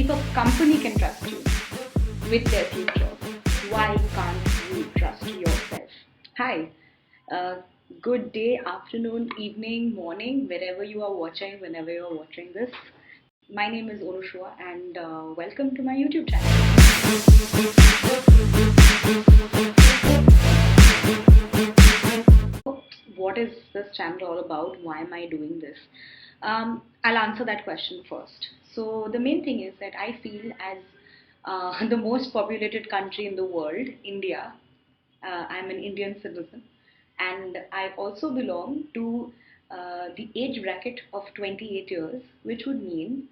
If a company can trust you with their future, why can't you trust yourself? Hi, uh, good day, afternoon, evening, morning, wherever you are watching, whenever you are watching this. My name is Onushwa and welcome to my YouTube channel. What is this channel all about? Why am I doing this? I'll answer that question first. So the main thing is that I feel as the most populated country in the world, India, I'm an Indian citizen, and I also belong to the age bracket of 28 years, which would mean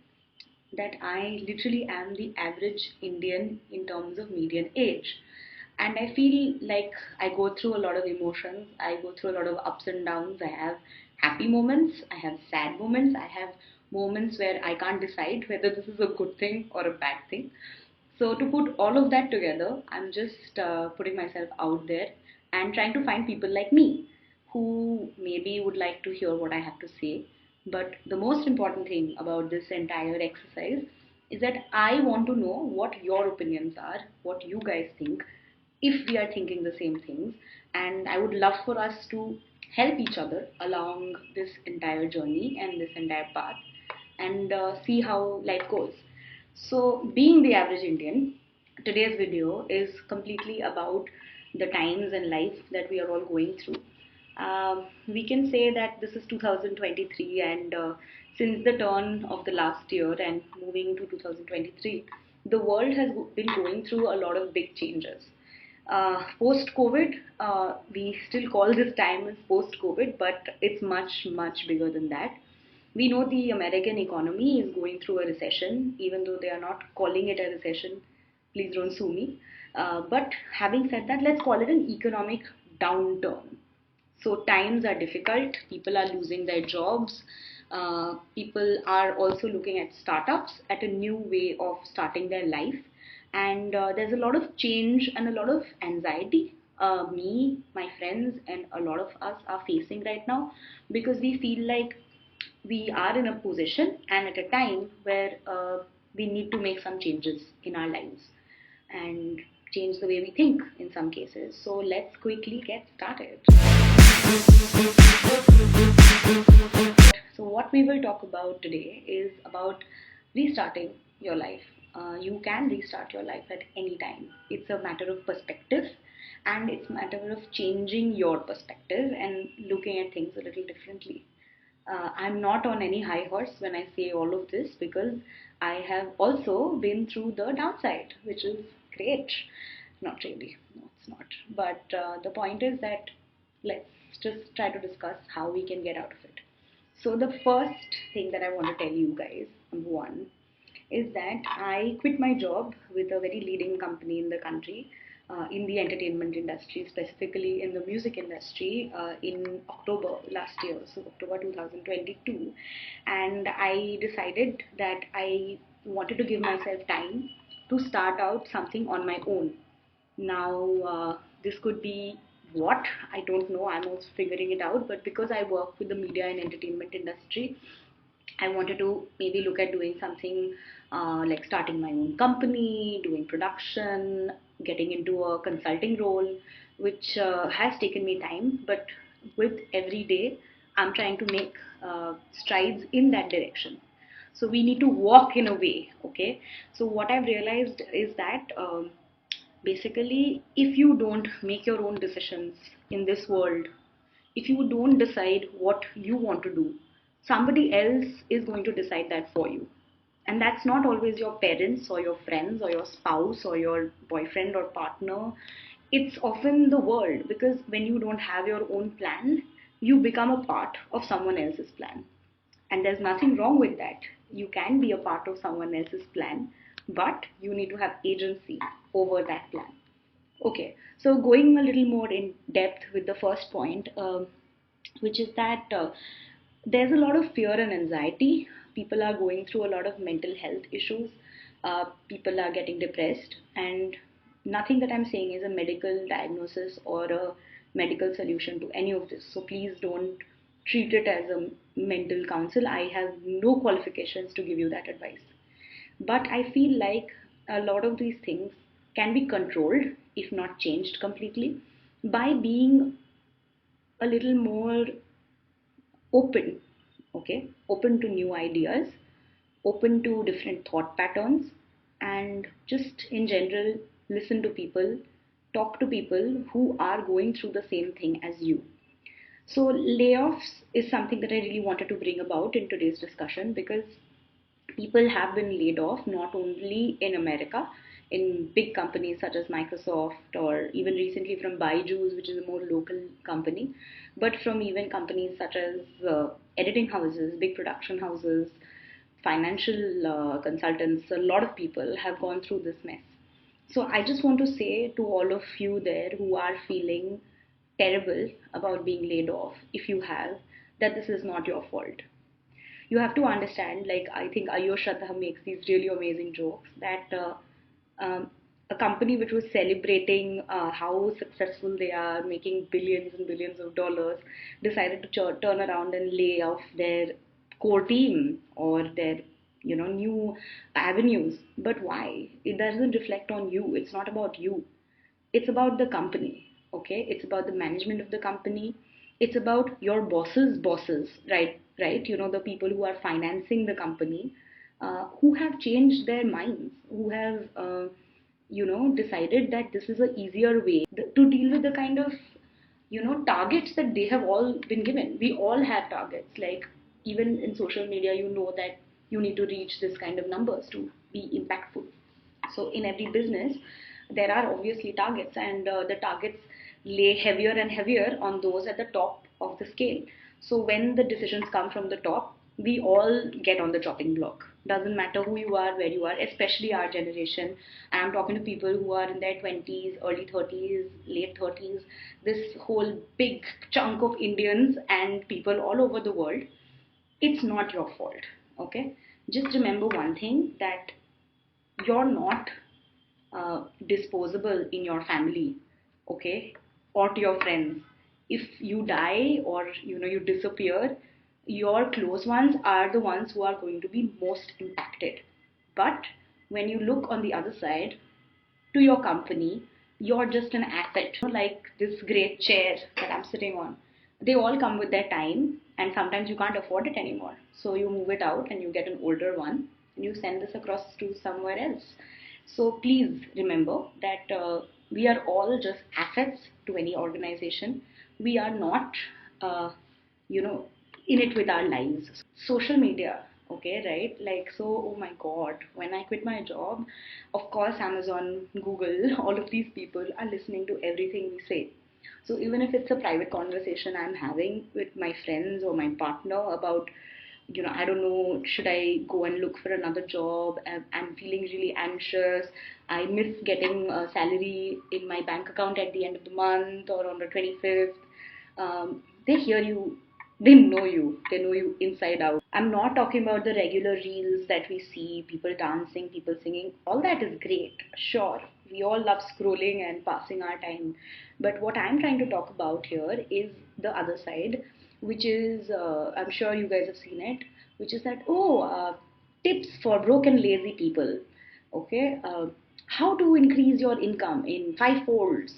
that I literally am the average Indian in terms of median age. And I feel like I go through a lot of emotions, I go through a lot of ups and downs. I have happy moments, I have sad moments, I have moments where I can't decide whether this is a good thing or a bad thing. So, to put all of that together, I'm just putting myself out there and trying to find people like me who maybe would like to hear what I have to say. But the most important thing about this entire exercise is that I want to know what your opinions are, what you guys think, if we are thinking the same things. And I would love for us to help each other along this entire journey and this entire path and see how life goes. So, being the average Indian, today's video is completely about the times and life that we are all going through. We can say that this is 2023, and since the turn of the last year and moving to 2023, the world has been going through a lot of big changes. Post COVID, we still call this time as post COVID, but it's much, much bigger than that. We know the American economy is going through a recession, even though they are not calling it a recession. Please don't sue me. But having said that, let's call it an economic downturn. So times are difficult, people are losing their jobs, people are also looking at startups, at a new way of starting their life, and there's a lot of change and a lot of anxiety. Me, my friends, and a lot of us are facing right now because we feel like we are in a position and at a time where we need to make some changes in our lives and change the way we think in some cases. So let's quickly get started. So, what we will talk about today is about restarting your life. You can restart your life at any time. It's a matter of perspective, and it's a matter of changing your perspective and looking at things a little differently. I'm not on any high horse when I say all of this because I have also been through the downside, which is great. Not really, no, it's not. But the point is that let's just try to discuss how we can get out of it. So, the first thing that I want to tell you guys, number one, is that I quit my job with a very leading company in the country in the entertainment industry, specifically in the music industry, in October last year, so October 2022. And I decided that I wanted to give myself time to start out something on my own. Now, this could be what I don't know, I'm also figuring it out, but because I work with the media and entertainment industry, I wanted to maybe look at doing something like starting my own company, doing production, getting into a consulting role, which has taken me time. But with every day, I'm trying to make strides in that direction. So we need to walk in a way, okay? So what I've realized is that basically, if you don't make your own decisions in this world, if you don't decide what you want to do, somebody else is going to decide that for you. And that's not always your parents or your friends or your spouse or your boyfriend or partner. It's often the world, because when you don't have your own plan, you become a part of someone else's plan. And there's nothing wrong with that. You can be a part of someone else's plan, but you need to have agency over that plan. Okay, so going a little more in depth with the first point, which is that there's a lot of fear and anxiety. People are going through a lot of mental health issues. People are getting depressed, and nothing that I'm saying is a medical diagnosis or a medical solution to any of this. So please don't treat it as a mental counsel. I have no qualifications to give you that advice. But I feel like a lot of these things can be controlled, if not changed completely, by being a little more open, okay? Open to new ideas, open to different thought patterns, and just in general, listen to people, talk to people who are going through the same thing as you. So, layoffs is something that I really wanted to bring about in today's discussion because people have been laid off not only in America, in big companies such as Microsoft, or even recently from Byju's, which is a more local company, but from even companies such as editing houses, big production houses, financial consultants. A lot of people have gone through this mess. So I just want to say to all of you there who are feeling terrible about being laid off, if you have, that this is not your fault. You have to understand, like I think Ayush Shraddha makes these really amazing jokes that a company which was celebrating how successful they are, making billions and billions of dollars, decided to turn around and lay off their core team or their new avenues. But why? It doesn't reflect on you. It's not about you. It's about the company. Okay, it's about the management of the company. It's about your boss's bosses, right, the people who are financing the company, who have changed their minds, who have decided that this is a easier way to deal with the kind of targets that they have all been given. We all have targets, like even in social media, that you need to reach this kind of numbers to be impactful. So in every business, there are obviously targets, and the targets lay heavier and heavier on those at the top of the scale. So when the decisions come from the top, we all get on the chopping block. Doesn't matter who you are, where you are, especially our generation. I'm talking to people who are in their 20s, early 30s, late 30s, this whole big chunk of Indians and people all over the world. It's not your fault, okay? Just remember one thing, that you're not disposable in your family, okay, or to your friends. If you die or you disappear, your close ones are the ones who are going to be most impacted. But when you look on the other side, to your company, you're just an asset. Like this great chair that I'm sitting on, they all come with their time, and sometimes you can't afford it anymore. So you move it out and you get an older one and you send this across to somewhere else. So please remember that we are all just assets to any organization. We are not, uh, you know, in it with our lives. Social media, okay, right? Like, so, oh my God, when I quit my job, of course, Amazon, Google, all of these people are listening to everything we say. So even if it's a private conversation I'm having with my friends or my partner about, I don't know, should I go and look for another job? I'm feeling really anxious. I miss getting a salary in my bank account at the end of the month or on the 25th. They hear you, they know you inside out. I'm not talking about the regular reels that we see, people dancing, people singing. All that is great, sure. We all love scrolling and passing our time. But what I'm trying to talk about here is the other side, which is, I'm sure you guys have seen it, which is that, tips for broken, lazy people. Okay, how to increase your income in five folds.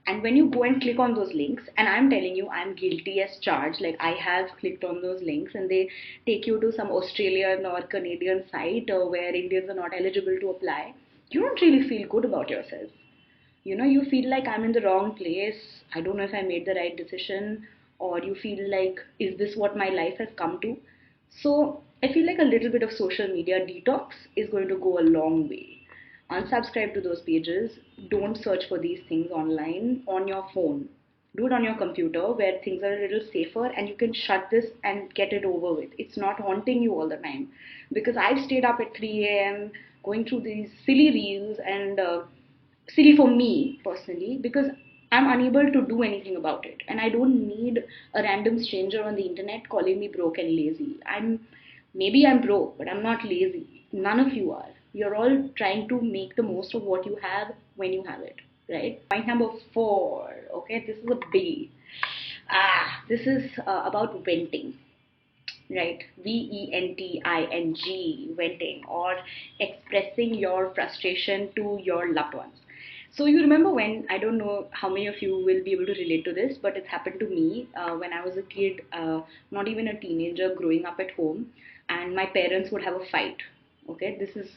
And when you go and click on those links, and I'm telling you, I'm guilty as charged, like I have clicked on those links and they take you to some Australian or Canadian site where Indians are not eligible to apply, you don't really feel good about yourself. You feel like I'm in the wrong place. I don't know if I made the right decision, or you feel like, is this what my life has come to? So I feel like a little bit of social media detox is going to go a long way. Unsubscribe to those pages. Don't search for these things online on your phone. Do it on your computer where things are a little safer and you can shut this and get it over with. It's not haunting you all the time. Because I've stayed up at 3 a.m. going through these silly reels, and silly for me personally, because I'm unable to do anything about it, and I don't need a random stranger on the internet calling me broke and lazy. I'm broke, but I'm not lazy. None of you are. You're all trying to make the most of what you have when you have it, right? Point number 4. Okay, this is a biggie. This is about venting. right? venting, venting, or expressing your frustration to your loved ones. So you remember when, I don't know how many of you will be able to relate to this, but it's happened to me when I was a kid, not even a teenager, growing up at home, and my parents would have a fight. Okay, this is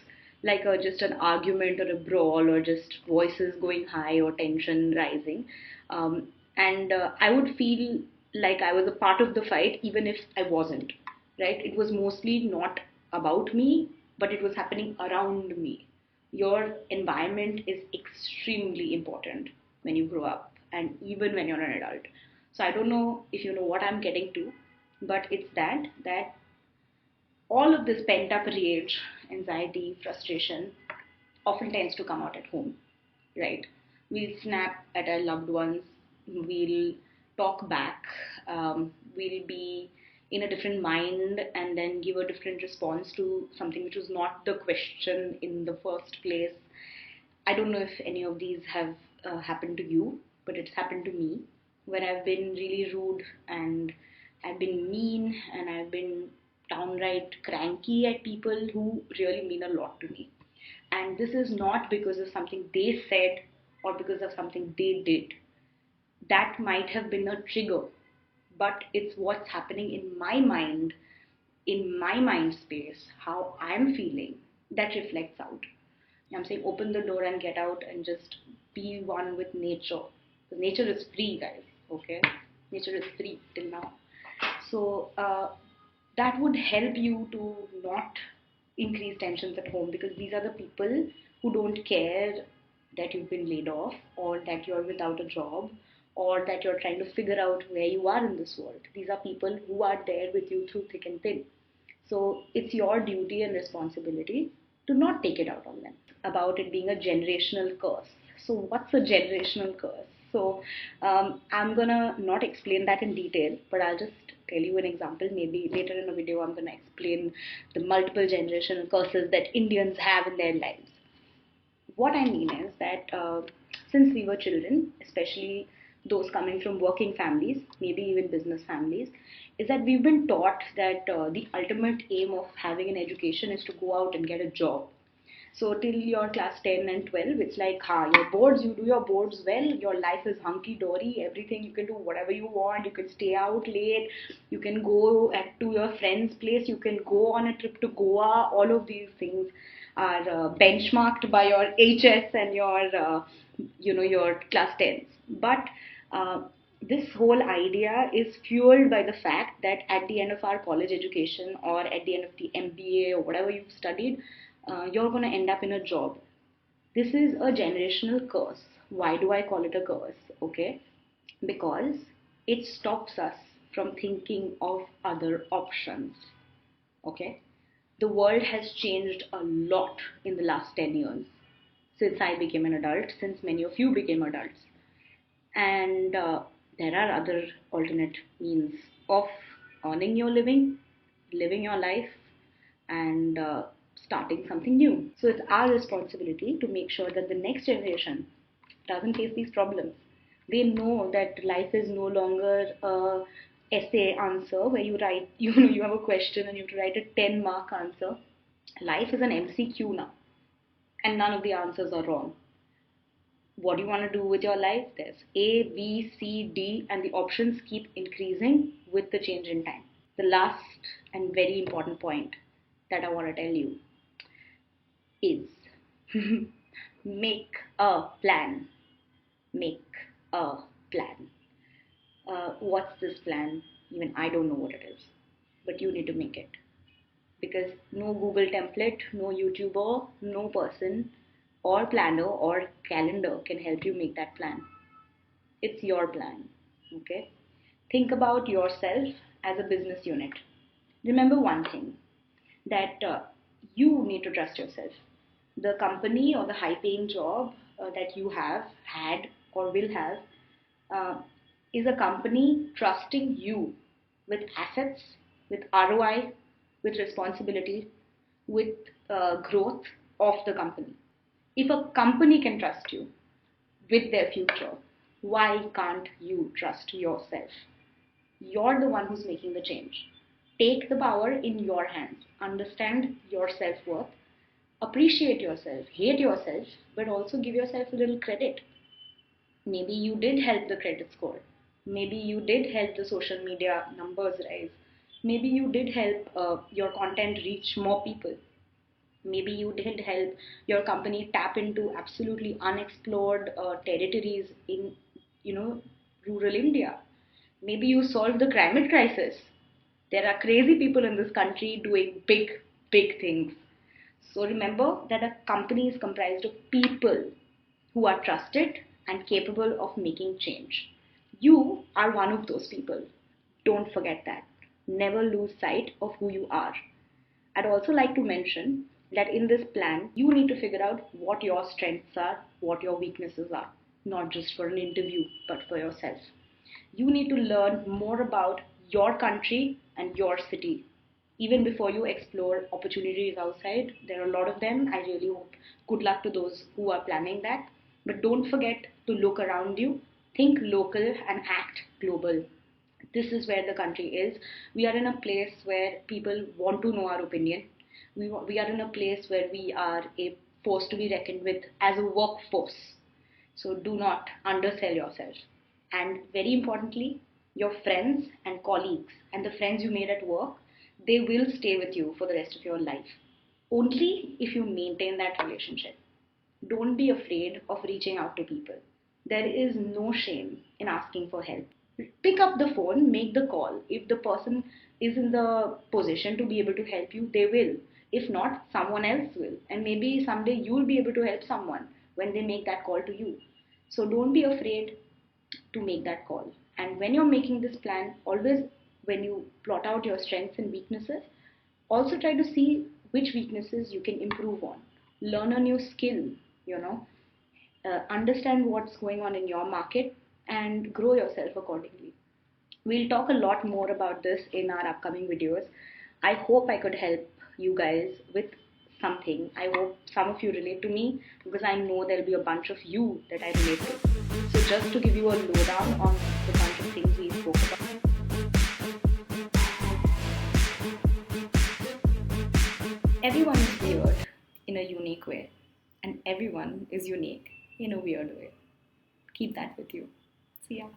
like just an argument or a brawl or just voices going high or tension rising. And I would feel like I was a part of the fight even if I wasn't, right? It was mostly not about me, but it was happening around me. Your environment is extremely important when you grow up and even when you're an adult. So I don't know if you know what I'm getting to, but it's that all of this pent up rage, anxiety, frustration often tends to come out at home, right? We'll snap at our loved ones, we'll talk back, we'll be in a different mind and then give a different response to something which was not the question in the first place. I don't know if any of these have happened to you, but it's happened to me where I've been really rude and I've been mean and I've been downright cranky at people who really mean a lot to me. And this is not because of something they said or because of something they did. That might have been a trigger, but it's what's happening in my mind space, how I'm feeling, that reflects out. I'm saying open the door and get out and just be one with nature. Because nature is free, guys. Okay? Nature is free till now. So that would help you to not increase tensions at home because these are the people who don't care that you've been laid off or that you're without a job or that you're trying to figure out where you are in this world. These are people who are there with you through thick and thin. So it's your duty and responsibility to not take it out on them. About it being a generational curse. So what's a generational curse? So I'm gonna not explain that in detail, but I'll just tell you an example. Maybe later in a video I'm gonna explain the multiple generational curses that Indians have in their lives. What I mean is that since we were children, especially those coming from working families, maybe even business families, is that we've been taught that the ultimate aim of having an education is to go out and get a job. So till your class 10 and 12, it's like, your boards, you do your boards well, your life is hunky-dory, everything, you can do whatever you want, you can stay out late, you can go to your friend's place, you can go on a trip to Goa, all of these things are benchmarked by your HS and your class 10s. But this whole idea is fueled by the fact that at the end of our college education or at the end of the MBA or whatever you've studied, you're going to end up in a job. This is a generational curse. Why do I call it a curse? Okay, because it stops us from thinking of other options. Okay, the world has changed a lot in the last 10 years since I became an adult, since many of you became adults. And there are other alternate means of earning your living, living your life, and starting something new. So it's our responsibility to make sure that the next generation doesn't face these problems. They know that life is no longer a essay answer where you write, you have a question and you have to write a 10-mark answer. Life is an MCQ now, and none of the answers are wrong. What do you want to do with your life? There's A, B, C, D, and the options keep increasing with the change in time. The last and very important point that I want to tell you is make a plan. Make a plan. What's this plan? Even I don't know what it is, but you need to make it. Because no Google template, no YouTuber, no person or planner or calendar can help you make that plan. It's your plan. Okay? Think about yourself as a business unit. Remember one thing, that you need to trust yourself. The company or the high paying job that you have had or will have is a company trusting you with assets, with ROI, with responsibility, with growth of the company. If a company can trust you with their future, why can't you trust yourself? You're the one who's making the change. Take the power in your hands. Understand your self-worth. Appreciate yourself. Hate yourself, but also give yourself a little credit. Maybe you did help the credit score. Maybe you did help the social media numbers rise. Maybe you did help your content reach more people. Maybe you did help your company tap into absolutely unexplored territories in, you know, rural India. Maybe you solved the climate crisis. There are crazy people in this country doing big, big things. So remember that a company is comprised of people who are trusted and capable of making change. You are one of those people. Don't forget that. Never lose sight of who you are. I'd also like to mention that in this plan, you need to figure out what your strengths are, what your weaknesses are, not just for an interview, but for yourself. You need to learn more about your country and your city. Even before you explore opportunities outside, there are a lot of them. I really hope good luck to those who are planning that. But don't forget to look around you, think local, and act global. This is where the country is. We are in a place where people want to know our opinion. We are in a place where we are a force to be reckoned with as a workforce. So do not undersell yourself. And very importantly, your friends and colleagues and the friends you made at work, they will stay with you for the rest of your life. Only if you maintain that relationship. Don't be afraid of reaching out to people. There is no shame in asking for help. Pick up the phone, make the call. If the person is in the position to be able to help you, they will. If not, someone else will. And maybe someday you'll be able to help someone when they make that call to you. So don't be afraid to make that call. And when you're making this plan, always when you plot out your strengths and weaknesses, also try to see which weaknesses you can improve on. Learn a new skill, you know, understand what's going on in your market and grow yourself accordingly. We'll talk a lot more about this in our upcoming videos. I hope I could help you guys with something. I hope some of you relate to me because I know there'll be a bunch of you that I relate to. So just to give you a lowdown on the bunch of things we spoke about. Everyone is weird in a unique way, and everyone is unique in a weird way. Keep that with you. See ya.